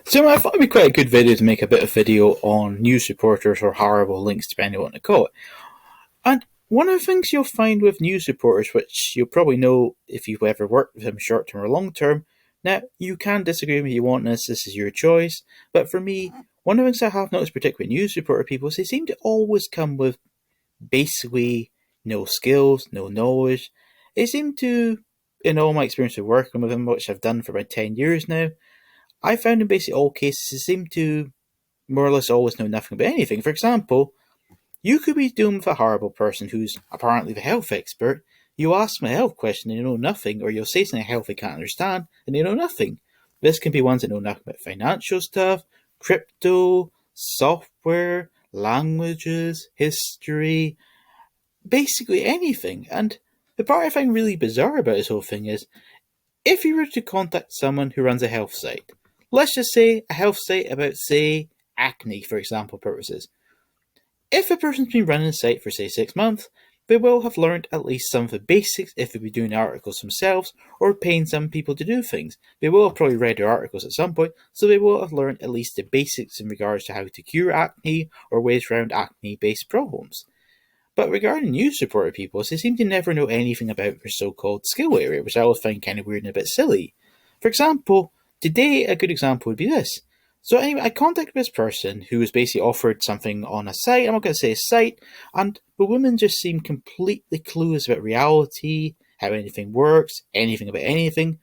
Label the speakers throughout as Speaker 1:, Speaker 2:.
Speaker 1: So I thought it'd be quite a good video to make a bit of video on news reporters or horrible links, depending on what to call it. And one of the things you'll find with news reporters, which you'll probably know if you've ever worked with them short term or long term, now you can disagree with me, you want this is your choice. But for me, one of the things I have noticed, particularly news reporter people, is they seem to always come with basically no skills, no knowledge. They seem to, in all my experience of working with them, which I've done for about 10 years now, I found in basically all cases they seem to more or less always know nothing about anything. For example, you could be dealing with a horrible person who's apparently the health expert. You ask them a health question and they know nothing, or you'll say something health they can't understand and they know nothing. This can be ones that know nothing about financial stuff, crypto, software, languages, history, basically anything. And the part I find really bizarre about this whole thing is if you were to contact someone who runs a health site, let's just say a health site about, say, acne, for example purposes. If a person's been running a site for, say, 6 months, they will have learned at least some of the basics if they've been doing articles themselves or paying some people to do things. They will have probably read their articles at some point, so they will have learned at least the basics in regards to how to cure acne or ways around acne-based problems. But regarding news reporter people, they seem to never know anything about their so-called skill area, which I always find kind of weird and a bit silly. For example, today a good example would be this. So anyway, I contacted this person who was basically offered something on a site, I'm not going to say a site, and the woman just seemed completely clueless about reality, how anything works, anything about anything.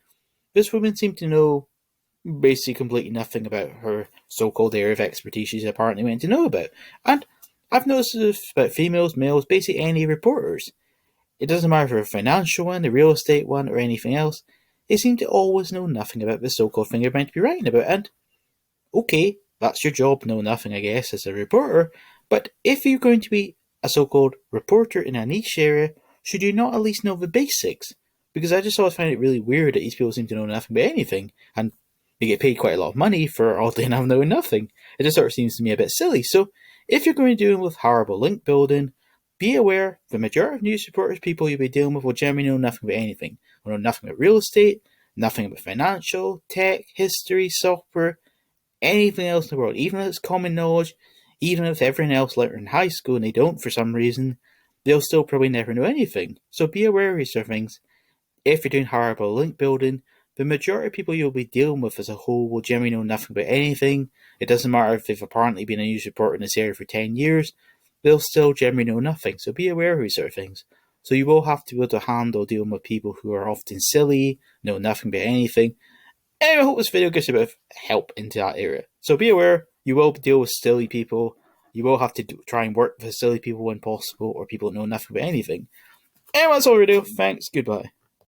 Speaker 1: This woman seemed to know basically completely nothing about her so-called area of expertise she's apparently meant to know about. And I've noticed this about females, males, basically any reporters. It doesn't matter if they're a financial one, a real estate one, or anything else. They seem to always know nothing about the so-called thing they're meant to be writing about. And okay, that's your job, know nothing, I guess, as a reporter. But if you're going to be a so-called reporter in a niche area, should you not at least know the basics? Because I just always find it really weird that these people seem to know nothing about anything, and they get paid quite a lot of money for oddly enough knowing nothing. It just sort of seems to me a bit silly. So if you're going to be dealing with horrible link building, be aware the majority of news reporters people you'll be dealing with will generally know nothing about anything. Will know nothing about real estate, nothing about financial, tech, history, software, anything else in the world. Even if it's common knowledge, even if everyone else learned in high school and they don't for some reason, they'll still probably never know anything. So be aware of these sort of things. If you're doing horrible link building, the majority of people you'll be dealing with as a whole will generally know nothing about anything. It doesn't matter if they've apparently been a news reporter in this area for 10 years, they'll still generally know nothing. So be aware of these sort of things. So you will have to be able to handle dealing with people who are often silly, know nothing about anything. Anyway, I hope this video gives you a bit of help into that area. So be aware, you will deal with silly people. You will have to try and work with silly people when possible, or people that know nothing about anything. Anyway, that's all we do. Thanks, goodbye.